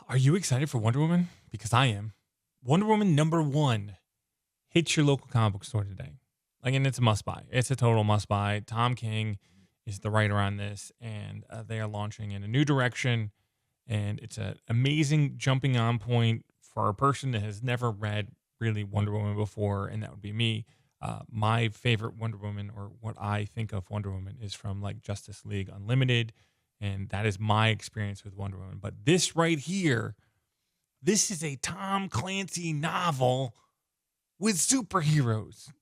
Are you excited for Wonder Woman? Because I am. Wonder Woman #1 hits your local comic book store today. Like, and it's a must buy. It's a total must buy. Tom King is the writer on this, and they are launching in a new direction. And it's an amazing jumping on point for a person that has never read really Wonder Woman before, and that would be me. My favorite Wonder Woman, or what I think of Wonder Woman, is from like Justice League Unlimited, and that is my experience with Wonder Woman. But this right here, this is a Tom Clancy novel with superheroes.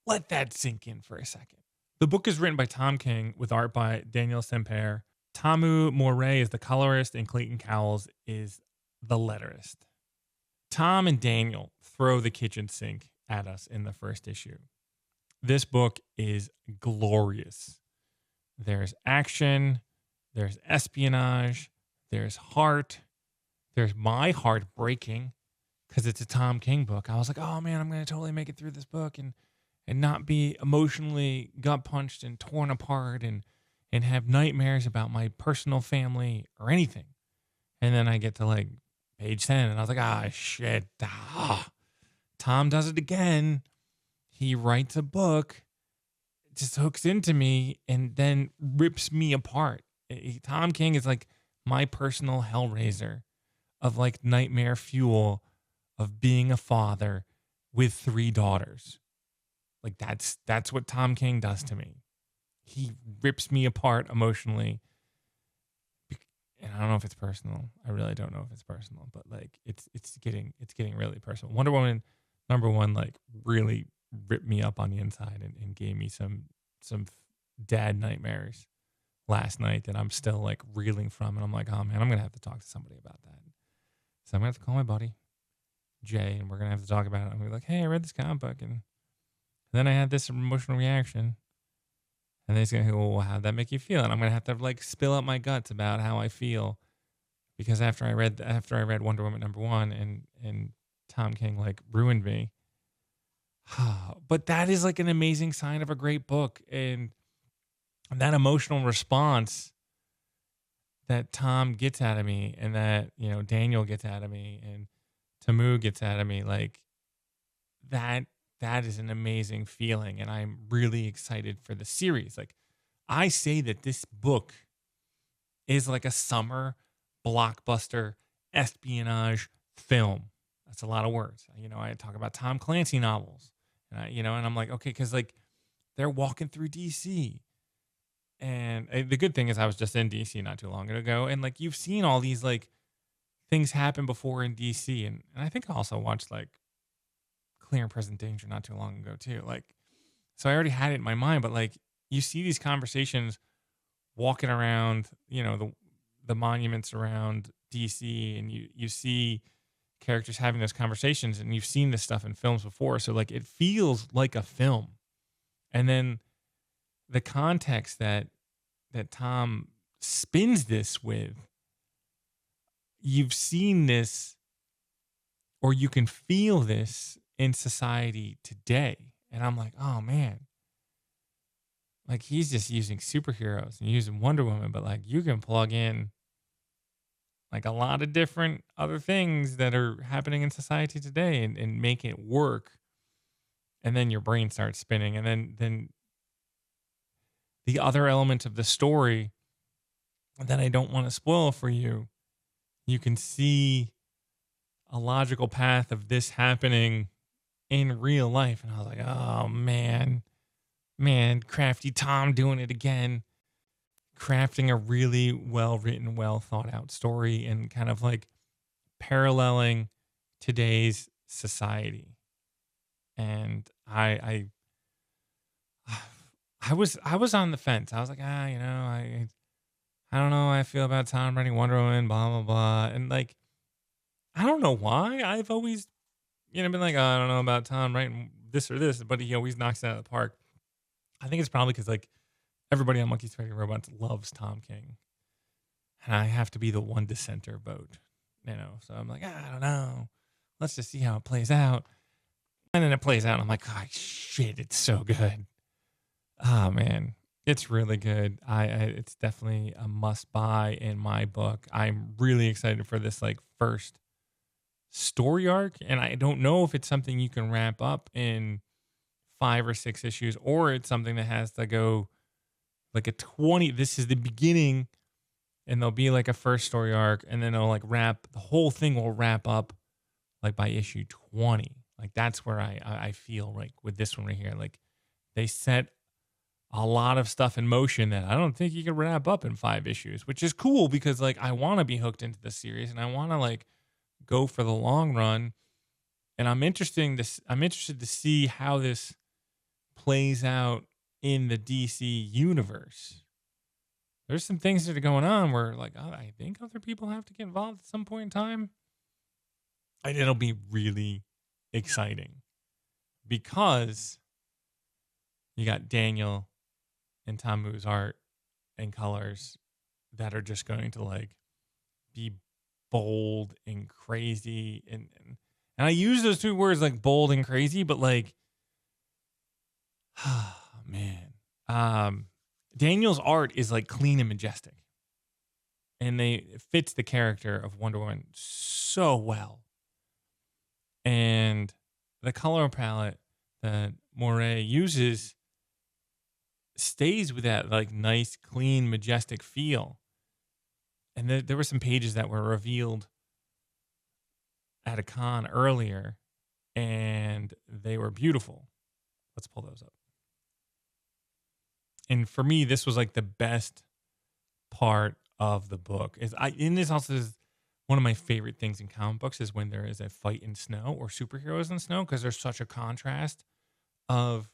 Let that sink in for a second. The book is written by Tom King with art by Daniel Semper. Tamu Moray is the colorist, and Clayton Cowles is the letterist. Tom and Daniel throw the kitchen sink at us in the first issue. This book is glorious. There's action, there's espionage, there's heart, there's my heart breaking because it's a Tom King book. I was like, oh man, I'm going to totally make it through this book and not be emotionally gut punched and torn apart and have nightmares about my personal family or anything. And then I get to like page 10 and I was like, shit. Tom does it again. He writes a book, just hooks into me and then rips me apart. Tom King is like my personal hellraiser of like nightmare fuel of being a father with 3 daughters. Like that's what Tom King does to me. He rips me apart emotionally. And I don't know if it's personal. I really don't know if it's personal, but like it's getting really personal. Wonder Woman #1 like really ripped me up on the inside and gave me some dad nightmares last night that I'm still like reeling from. And I'm like, oh man, I'm gonna have to talk to somebody about that. So I'm gonna have to call my buddy Jay, and we're gonna have to talk about it. I'm gonna be like, hey, I read this comic book, and then I had this emotional reaction. And then he's gonna go, well, how'd that make you feel? And I'm gonna have to like spill out my guts about how I feel, because after I read Wonder Woman #1 and Tom King like ruined me. But that is like an amazing sign of a great book, and that emotional response that Tom gets out of me, and that Daniel gets out of me, and Tamu gets out of me, like that is an amazing feeling, and I'm really excited for the series. Like, I say that this book is like a summer blockbuster espionage film. That's a lot of words. I talk about Tom Clancy novels, and I'm like, okay, because like they're walking through DC, and the good thing is I was just in DC not too long ago, and like you've seen all these like things happen before in DC, and I think I also watched like Clear and Present Danger not too long ago too. Like, so I already had it in my mind, but like you see these conversations walking around, the monuments around DC, and you see characters having those conversations, and you've seen this stuff in films before. So like it feels like a film. And then the context that Tom spins this with, you've seen this, or you can feel this in society today. And I'm like, oh man, like he's just using superheroes and using Wonder Woman, but like you can plug in like a lot of different other things that are happening in society today and make it work. And then your brain starts spinning. And then the other element of the story that I don't want to spoil for you, you can see a logical path of this happening in real life. And I was like, oh man, crafty Tom doing it again, crafting a really well written, well thought out story, and kind of like paralleling today's society. And I was on the fence. I was like, I don't know how I feel about Tom writing Wonder Woman, blah blah blah. And like I don't know why I've always been like, oh, I don't know about Tom writing this or this, but he always knocks it out of the park. I think it's probably because like everybody on Monkeys Fighting Robots loves Tom King, and I have to be the one dissenter vote, So I'm like, I don't know. Let's just see how it plays out. And then it plays out, and I'm like, oh shit, it's so good. Oh man, It's really good. It's definitely a must buy in my book. I'm really excited for this like first story arc, and I don't know if it's something you can wrap up in 5 or 6 issues, or it's something that has to go like a 20. This is the beginning, and there'll be like a first story arc, and then it'll like wrap the whole thing will wrap up like by issue 20. Like that's where I feel like with this one right here, like they set a lot of stuff in motion that I don't think you can wrap up in 5 issues, which is cool because like I want to be hooked into the series and I want to like go for the long run. And I'm interested to see how this plays out in the DC universe. There's some things that are going on where like oh, I think other people have to get involved at some point in time. And it'll be really exciting because you got Daniel and Tamu's art and colors that are just going to like be bold and crazy and I use those two words like bold and crazy, but like man. Daniel's art is like clean and majestic. And it fits the character of Wonder Woman so well. And the color palette that Moray uses stays with that like nice, clean, majestic feel. And there were some pages that were revealed at a con earlier, and they were beautiful. Let's pull those up. And for me, this was like the best part of the book. And this also is one of my favorite things in comic books is when there is a fight in snow or superheroes in snow because there's such a contrast of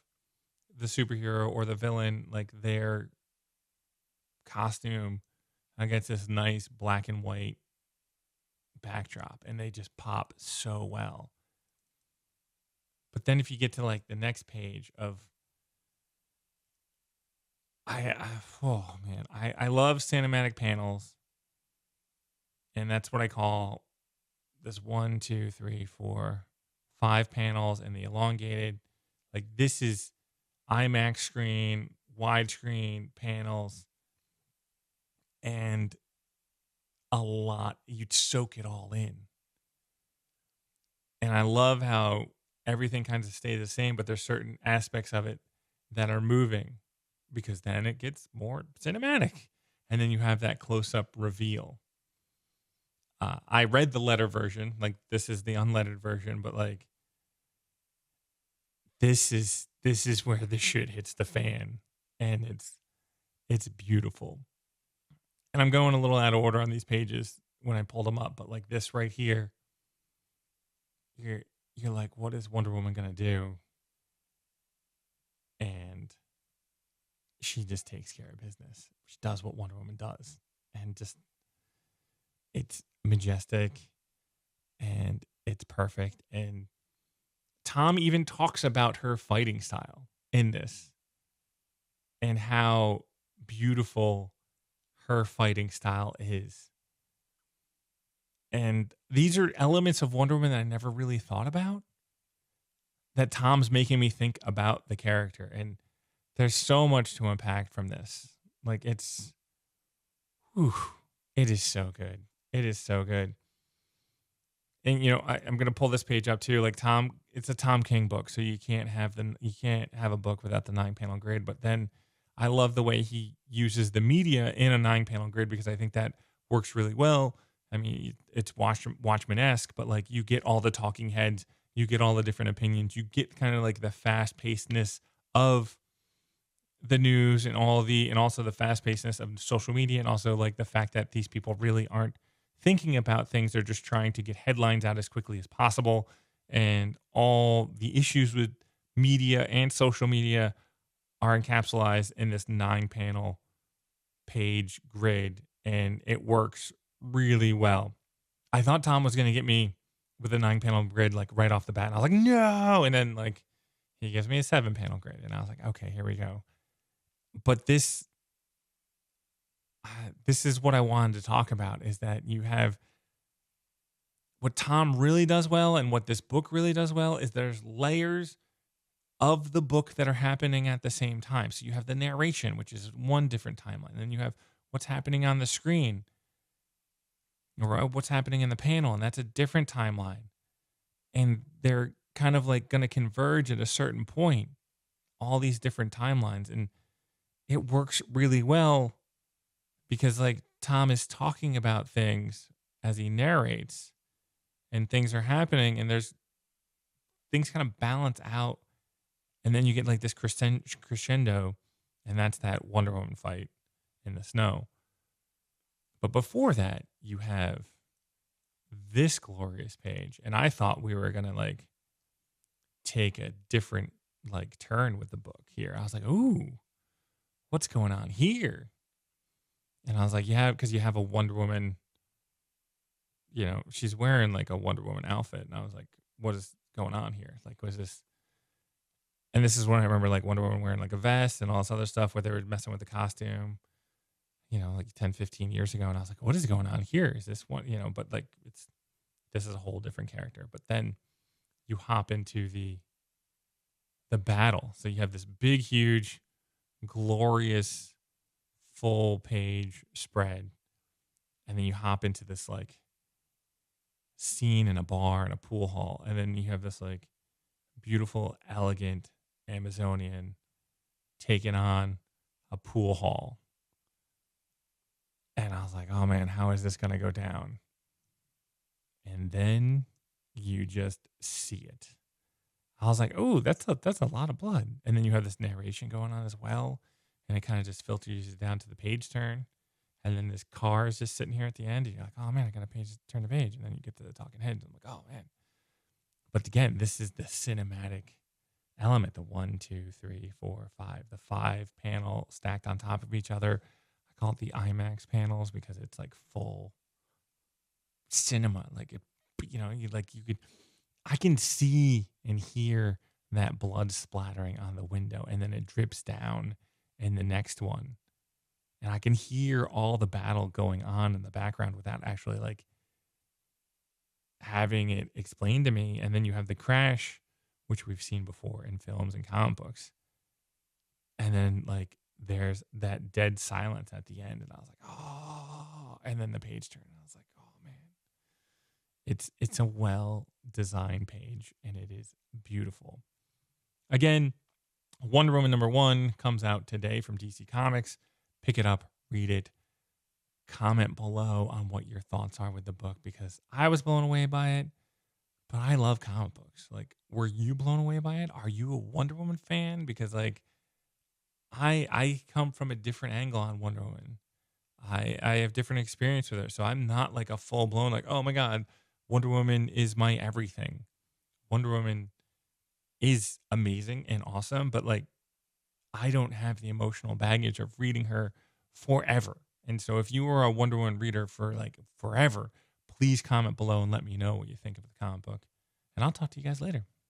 the superhero or the villain, like their costume against this nice black and white backdrop, and they just pop so well. But then if you get to like the next page of oh man, I love cinematic panels, and that's what I call this 1, 2, 3, 4, 5 panels and the elongated. Like this is IMAX screen, widescreen panels, and a lot. You'd soak it all in. And I love how everything kind of stays the same, but there's certain aspects of it that are moving because then it gets more cinematic. And then you have that close up reveal. I read the letter version, like this is the unlettered version, but like this is where the shit hits the fan, and it's beautiful. And I'm going a little out of order on these pages when I pulled them up, but like this right here, you're like, what is Wonder Woman gonna do? And she just takes care of business. She does what Wonder Woman does, and just it's majestic and it's perfect. And Tom even talks about her fighting style in this and how beautiful her fighting style is. And these are elements of Wonder Woman that I never really thought about, that Tom's making me think about the character. And there's so much to unpack from this. Like whew, it is so good. It is so good. And I'm gonna pull this page up too. Like Tom, it's a Tom King book, so you can't have a book without the 9-panel grid. But then I love the way he uses the media in a 9-panel grid because I think that works really well. I mean, it's Watchmen-esque, but like you get all the talking heads, you get all the different opinions, you get kind of like the fast-pacedness of the news and also the fast-pacedness of social media, and also like the fact that these people really aren't thinking about things. They're just trying to get headlines out as quickly as possible. And all the issues with media and social media are encapsulated in this 9-panel page grid, and it works really well. I thought Tom was going to get me with a 9-panel grid like right off the bat. And I was like, no. And then like he gives me a 7-panel grid, and I was like, okay, here we go. But this is what I wanted to talk about, is that you have what Tom really does well and what this book really does well is there's layers of the book that are happening at the same time. So you have the narration, which is one different timeline. Then you have what's happening on the screen or what's happening in the panel, and that's a different timeline. And they're kind of like going to converge at a certain point, all these different timelines. And it works really well because, like, Tom is talking about things as he narrates, and things are happening, and there's things kind of balance out. And then you get like this crescendo, and that's that Wonder Woman fight in the snow. But before that, you have this glorious page. And I thought we were going to like take a different like turn with the book here. I was like, ooh, what's going on here? And I was like, yeah, because you have a Wonder Woman, you know, she's wearing like a Wonder Woman outfit. And I was like, what is going on here? Like, was this? And this is when I remember like Wonder Woman wearing like a vest and all this other stuff where they were messing with the costume, you know, like 10, 15 years ago. And I was like, what is going on here? Is this one, you know, but like this is a whole different character. But then you hop into the battle. So you have this big, huge, glorious full page spread. And then you hop into this like scene in a bar in a pool hall. And then you have this like beautiful, elegant Amazonian taking on a pool hall. And I was like, oh man, how is this going to go down? And then you just see it. I was like, oh, that's a lot of blood. And then you have this narration going on as well. And it kind of just filters you down to the page turn. And then this car is just sitting here at the end. And you're like, oh man, I got to turn the page. And then you get to the talking heads. I'm like, oh man. But again, this is the cinematic element, the 1, 2, 3, 4, 5, the 5 panel stacked on top of each other. I call it the IMAX panels because it's like full cinema. Like, you know, I can see and hear that blood splattering on the window, and then it drips down in the next one. And I can hear all the battle going on in the background without actually like having it explained to me. And then you have the crash, which we've seen before in films and comic books. And then like there's that dead silence at the end. And I was like, oh, and then the page turned. And I was like, oh man. It's a well designed page and it is beautiful. Again, Wonder Woman #1 comes out today from DC Comics. Pick it up, read it. Comment below on what your thoughts are with the book because I was blown away by it, but I love comic books. Like, were you blown away by it? Are you a Wonder Woman fan? Because like I come from a different angle on Wonder Woman. I have different experience with her. So I'm not like a full blown like, oh my God, Wonder Woman is my everything. Wonder Woman is amazing and awesome, but like I don't have the emotional baggage of reading her forever. And so if you are a Wonder Woman reader for like forever, please comment below and let me know what you think of the comic book. And I'll talk to you guys later.